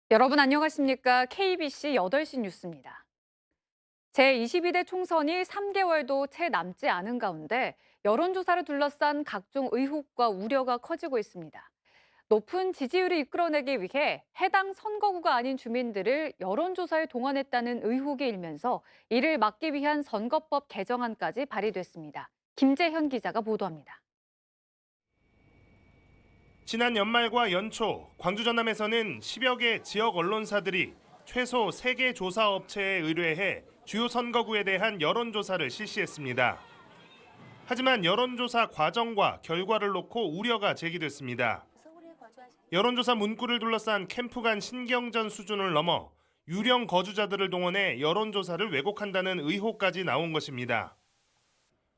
여러분 안녕하십니까? KBC 8시 뉴스입니다. 제22대 총선이 3개월도 채 남지 않은 가운데 여론조사를 둘러싼 각종 의혹과 우려가 커지고 있습니다. 높은 지지율을 이끌어내기 위해 해당 선거구가 아닌 주민들을 여론조사에 동원했다는 의혹이 일면서 이를 막기 위한 선거법 개정안까지 발의됐습니다. 김재현 기자가 보도합니다. 지난 연말과 연초 광주 전남에서는 10여 개 지역 언론사들이 최소 3개 조사 업체에 의뢰해 주요 선거구에 대한 여론조사를 실시했습니다. 하지만 여론조사 과정과 결과를 놓고 우려가 제기됐습니다. 여론조사 문구를 둘러싼 캠프 간 신경전 수준을 넘어 유령 거주자들을 동원해 여론조사를 왜곡한다는 의혹까지 나온 것입니다.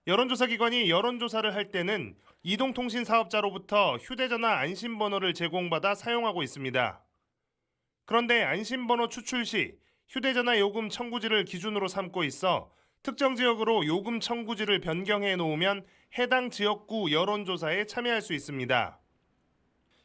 여론조사 기관이 여론조사를 할 때는 이동통신 사업자로부터 휴대전화 안심번호를 제공받아 사용하고 있습니다. 그런데 안심번호 추출 시 휴대전화 요금 청구지를 기준으로 삼고 있어 특정 지역으로 요금 청구지를 변경해 놓으면 해당 지역구 여론조사에 참여할 수 있습니다.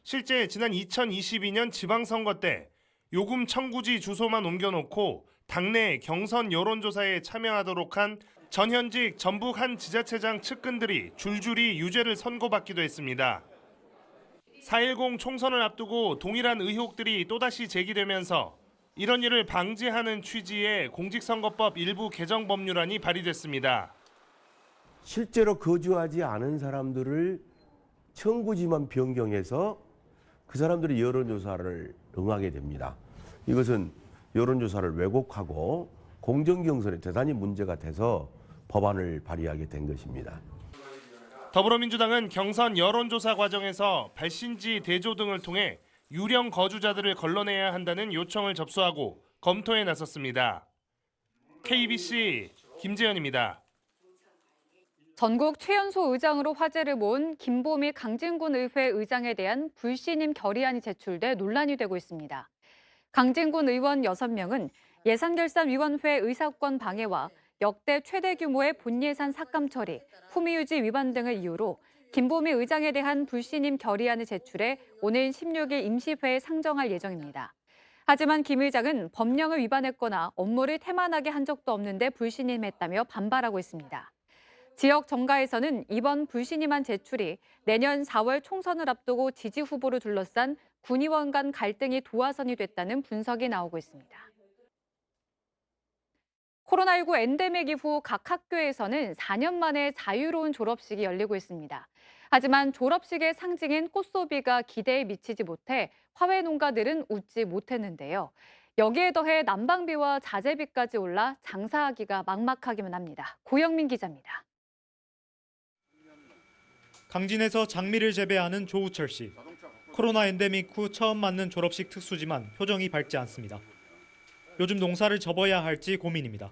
실제 지난 2022년 지방선거 때 요금 청구지 주소만 옮겨놓고 당내 경선 여론조사에 참여하도록 한 전현직 전북 한 지자체장 측근들이 줄줄이 유죄를 선고받기도 했습니다. 4.10 총선을 앞두고 동일한 의혹들이 또다시 제기되면서 이런 일을 방지하는 취지의 공직선거법 일부 개정 법률안이 발의됐습니다. 실제로 거주하지 않은 사람들을 청구지만 변경해서 그 사람들이 여론조사를 응하게 됩니다. 이것은 여론조사를 왜곡하고 공정경선에 대단히 문제가 돼서 법안을 발의하게 된 것입니다. 더불어민주당은 경선 여론조사 과정에서 발신지 대조 등을 통해 유령 거주자들을 걸러내야 한다는 요청을 접수하고 검토에 나섰습니다. KBC 김재현입니다. 전국 최연소 의장으로 화제를 모은 김보미 강진군 의회 의장에 대한 불신임 결의안이 제출돼 논란이 되고 있습니다. 강진군 의원 6명은 예산결산위원회 의사권 방해와 역대 최대 규모의 본예산 삭감 처리, 품위유지 위반 등을 이유로 김보미 의장에 대한 불신임 결의안을 제출해 오는 16일 임시회에 상정할 예정입니다. 하지만 김 의장은 법령을 위반했거나 업무를 태만하게 한 적도 없는데 불신임했다며 반발하고 있습니다. 지역 정가에서는 이번 불신임안 제출이 내년 4월 총선을 앞두고 지지 후보를 둘러싼 군의원 간 갈등이 도화선이 됐다는 분석이 나오고 있습니다. 코로나19 엔데믹 이후 각 학교에서는 4년 만에 자유로운 졸업식이 열리고 있습니다. 하지만 졸업식의 상징인 꽃소비가 기대에 미치지 못해 화훼 농가들은 웃지 못했는데요. 여기에 더해 난방비와 자재비까지 올라 장사하기가 막막하기만 합니다. 고영민 기자입니다. 강진에서 장미를 재배하는 조우철 씨. 코로나 엔데믹 후 처음 맞는 졸업식 특수지만 표정이 밝지 않습니다. 요즘 농사를 접어야 할지 고민입니다.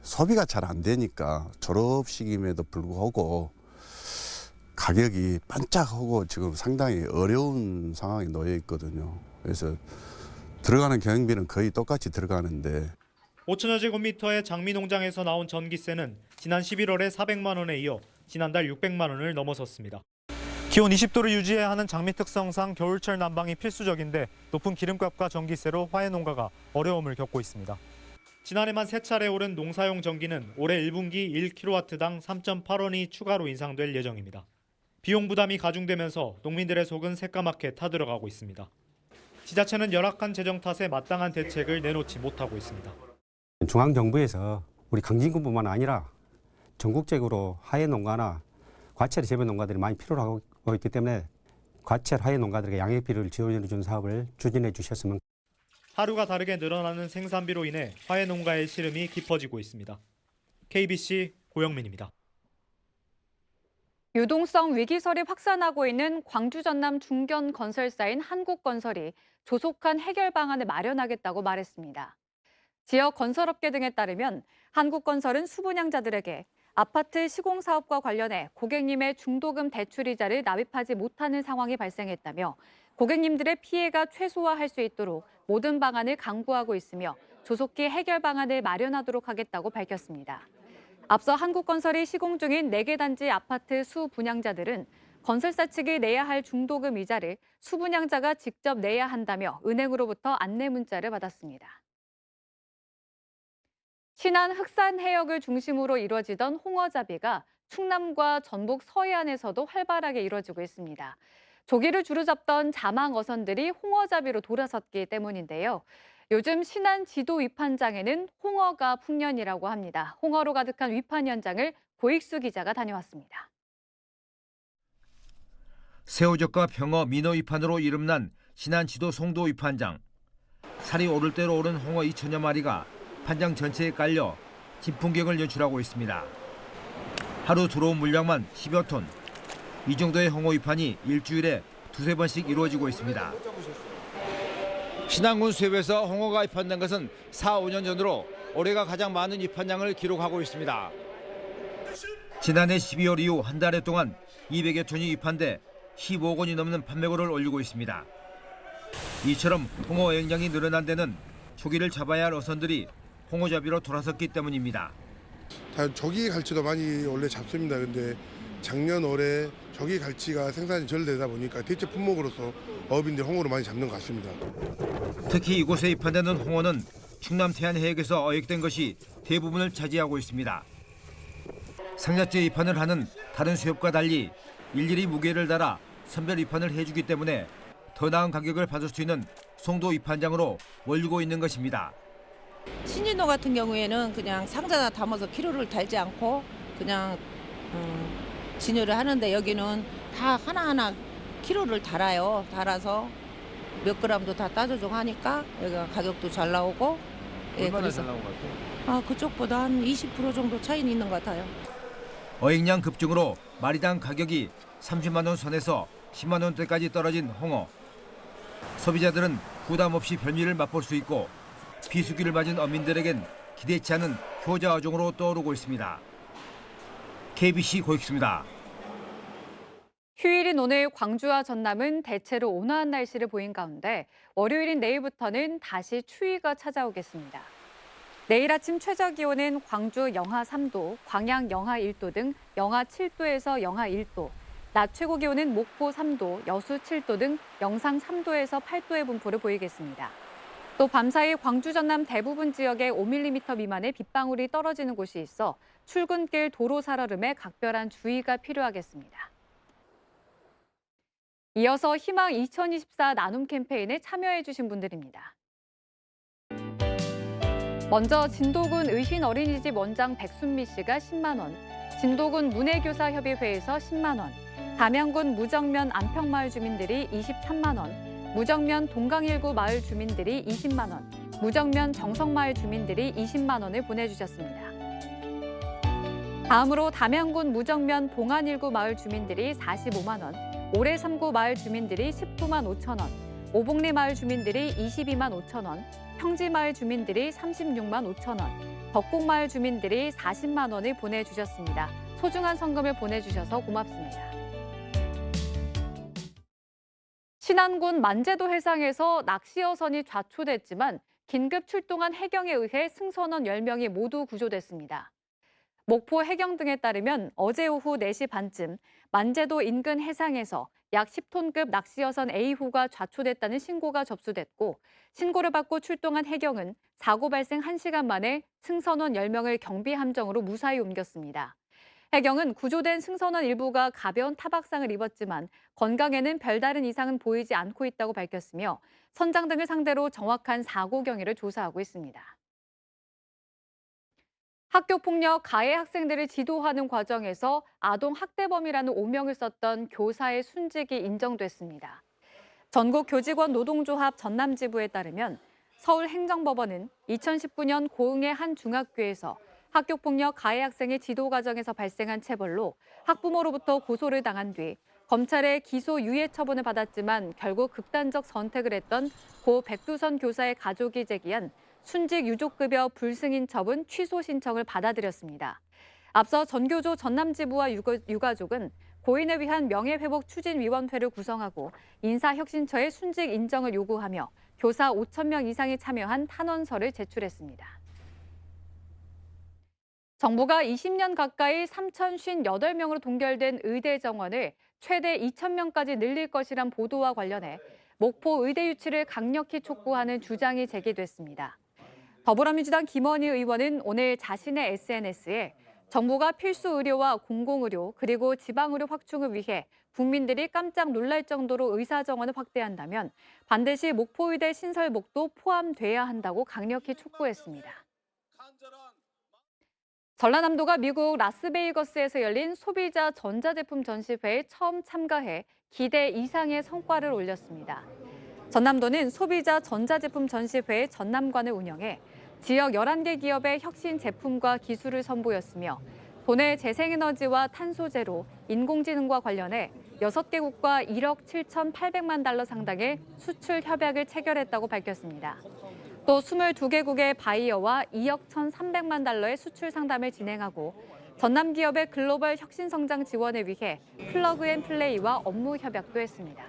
소비가 잘 안 되니까 졸업식임에도 불구하고 가격이 반짝하고 지금 상당히 어려운 상황에 놓여 있거든요. 그래서 들어가는 경영비는 거의 똑같이 들어가는데 5천여 제곱미터의 장미 농장에서 나온 전기세는 지난 11월에 400만 원에 이어 지난달 600만 원을 넘어섰습니다. 기온 20도를 유지해야 하는 장미 특성상 겨울철 난방이 필수적인데 높은 기름값과 전기세로 화훼 농가가 어려움을 겪고 있습니다. 지난해만 3차례 오른 농사용 전기는 올해 1분기 1kW당 3.8원이 추가로 인상될 예정입니다. 비용 부담이 가중되면서 농민들의 속은 새까맣게 타들어가고 있습니다. 지자체는 열악한 재정 탓에 마땅한 대책을 내놓지 못하고 있습니다. 중앙정부에서 우리 강진군뿐만 아니라 전국적으로 화훼 농가나 과채 재배 농가들이 많이 필요로 하고 있기 때문에 과채 화훼 농가들에게 양액비를 지원해 준 사업을 추진해 주셨으면. 하루가 다르게 늘어나는 생산비로 인해 화훼 농가의 시름이 깊어지고 있습니다. KBC 고영민입니다. 유동성 위기설이 확산하고 있는 광주 전남 중견 건설사인 한국건설이 조속한 해결 방안을 마련하겠다고 말했습니다. 지역 건설업계 등에 따르면 한국건설은 수분양자들에게 아파트 시공사업과 관련해 고객님의 중도금 대출이자를 납입하지 못하는 상황이 발생했다며 고객님들의 피해가 최소화할 수 있도록 모든 방안을 강구하고 있으며 조속히 해결 방안을 마련하도록 하겠다고 밝혔습니다. 앞서 한국건설이 시공 중인 4개 단지 아파트 수분양자들은 건설사 측이 내야 할 중도금 이자를 수분양자가 직접 내야 한다며 은행으로부터 안내 문자를 받았습니다. 신안 흑산 해역을 중심으로 이루어지던 홍어잡이가 충남과 전북 서해안에서도 활발하게 이루어지고 있습니다. 조기를 주로 잡던 자망 어선들이 홍어잡이로 돌아섰기 때문인데요. 요즘 신안 지도 위판장에는 홍어가 풍년이라고 합니다. 홍어로 가득한 위판 현장을 고익수 기자가 다녀왔습니다. 새우젓과 병어, 민어 위판으로 이름난 신안 지도 송도 위판장. 살이 오를 대로 오른 홍어 2천여 마리가 판장 전체에 깔려 진풍경을 연출하고 있습니다. 하루 들어온 물량만 10여 톤. 이 정도의 홍어 위판이 일주일에 두세 번씩 이루어지고 있습니다. 신안군 수협에서 홍어가 위판된 것은 4, 5년 전으로 올해가 가장 많은 위판량을 기록하고 있습니다. 지난해 12월 이후 한 달 동안 200여 톤이 위판돼 15억 원이 넘는 판매고를 올리고 있습니다. 이처럼 홍어 어획량이 늘어난 데는 조기를 잡아야 할 어선들이 홍어잡이로 돌아섰기 때문입니다. 조기 갈치도 많이 원래 잡습니다. 근데 작년 올해 조기 갈치가 생산이 절되다 보니까 대체 품목으로서 어업인들 홍어를 많이 잡는 것 같습니다. 특히 이곳에 위판되는 홍어는 충남 태안 해역에서 어획된 것이 대부분을 차지하고 있습니다. 상자째 위판을 하는 다른 수협과 달리 일일이 무게를 달아 선별 위판을 해주기 때문에 더 나은 가격을 받을 수 있는 송도 위판장으로 몰리고 있는 것입니다. 신진도 같은 경우에는 그냥 상자나 담아서 키로를 달지 않고 그냥 진열을 하는데 여기는 다 하나하나 키로를 달아요. 달아서 몇 그램도 다 따져주고 하니까 여기가 가격도 잘 나오고. 얼마나 잘 나온 것 같아요? 그쪽보다 한 20% 정도 차이는 있는 것 같아요. 어획량 급증으로 마리당 가격이 30만 원 선에서 10만 원대까지 떨어진 홍어. 소비자들은 부담 없이 별미를 맛볼 수 있고 비수기를 맞은 어민들에겐 기대치 않은 효자 어종으로 떠오르고 있습니다. KBC 고익수입니다. 휴일인 오늘 광주와 전남은 대체로 온화한 날씨를 보인 가운데 월요일인 내일부터는 다시 추위가 찾아오겠습니다. 내일 아침 최저 기온은 광주 영하 3도, 광양 영하 1도 등 영하 7도에서 영하 1도, 낮 최고 기온은 목포 3도, 여수 7도 등 영상 3도에서 8도의 분포를 보이겠습니다. 또 밤사이 광주 전남 대부분 지역에 5mm 미만의 빗방울이 떨어지는 곳이 있어 출근길 도로 살얼음에 각별한 주의가 필요하겠습니다. 이어서 희망 2024 나눔 캠페인에 참여해 주신 분들입니다. 먼저 진도군 의신 어린이집 원장 백순미 씨가 10만 원, 진도군 문해교사협의회에서 10만 원, 담양군 무정면 안평마을 주민들이 23만 원, 무정면 동강일구 마을 주민들이 20만 원, 무정면 정성마을 주민들이 20만 원을 보내주셨습니다. 다음으로 담양군 무정면 봉안일구 마을 주민들이 45만 원, 오래삼구 마을 주민들이 19만 5천 원, 오봉리 마을 주민들이 22만 5천 원, 평지마을 주민들이 36만 5천 원, 덕곡마을 주민들이 40만 원을 보내주셨습니다. 소중한 성금을 보내주셔서 고맙습니다. 신안군 만제도 해상에서 낚시어선이 좌초됐지만 긴급 출동한 해경에 의해 승선원 10명이 모두 구조됐습니다. 목포 해경 등에 따르면 어제 오후 4시 반쯤 만제도 인근 해상에서 약 10톤급 낚시어선 A호가 좌초됐다는 신고가 접수됐고 신고를 받고 출동한 해경은 사고 발생 1시간 만에 승선원 10명을 경비함정으로 무사히 옮겼습니다. 해경은 구조된 승선원 일부가 가벼운 타박상을 입었지만 건강에는 별다른 이상은 보이지 않고 있다고 밝혔으며 선장 등을 상대로 정확한 사고 경위를 조사하고 있습니다. 학교폭력 가해 학생들을 지도하는 과정에서 아동 학대범이라는 오명을 썼던 교사의 순직이 인정됐습니다. 전국교직원 노동조합 전남지부에 따르면 서울행정법원은 2019년 고흥의 한 중학교에서 학교폭력 가해 학생의 지도 과정에서 발생한 체벌로 학부모로부터 고소를 당한 뒤 검찰의 기소 유예 처분을 받았지만 결국 극단적 선택을 했던 고 백두선 교사의 가족이 제기한 순직 유족급여 불승인 처분 취소 신청을 받아들였습니다. 앞서 전교조 전남지부와 유가족은 고인을 위한 명예회복 추진위원회를 구성하고 인사혁신처의 순직 인정을 요구하며 교사 5천 명 이상이 참여한 탄원서를 제출했습니다. 정부가 20년 가까이 3,058명으로 동결된 의대 정원을 최대 2,000명까지 늘릴 것이란 보도와 관련해 목포 의대 유치를 강력히 촉구하는 주장이 제기됐습니다. 더불어민주당 김원희 의원은 오늘 자신의 SNS에 정부가 필수 의료와 공공의료 그리고 지방의료 확충을 위해 국민들이 깜짝 놀랄 정도로 의사 정원을 확대한다면 반드시 목포의대 신설목도 포함돼야 한다고 강력히 촉구했습니다. 전라남도가 미국 라스베이거스에서 열린 소비자 전자제품 전시회에 처음 참가해 기대 이상의 성과를 올렸습니다. 전남도는 소비자 전자제품 전시회 전남관을 운영해 지역 11개 기업의 혁신 제품과 기술을 선보였으며 도내 재생에너지와 탄소제로, 인공지능과 관련해 6개국과 1억 7,800만 달러 상당의 수출 협약을 체결했다고 밝혔습니다. 또 22개국의 바이어와 2억 1,300만 달러의 수출 상담을 진행하고 전남 기업의 글로벌 혁신 성장 지원을 위해 플러그앤플레이와 업무 협약도 했습니다.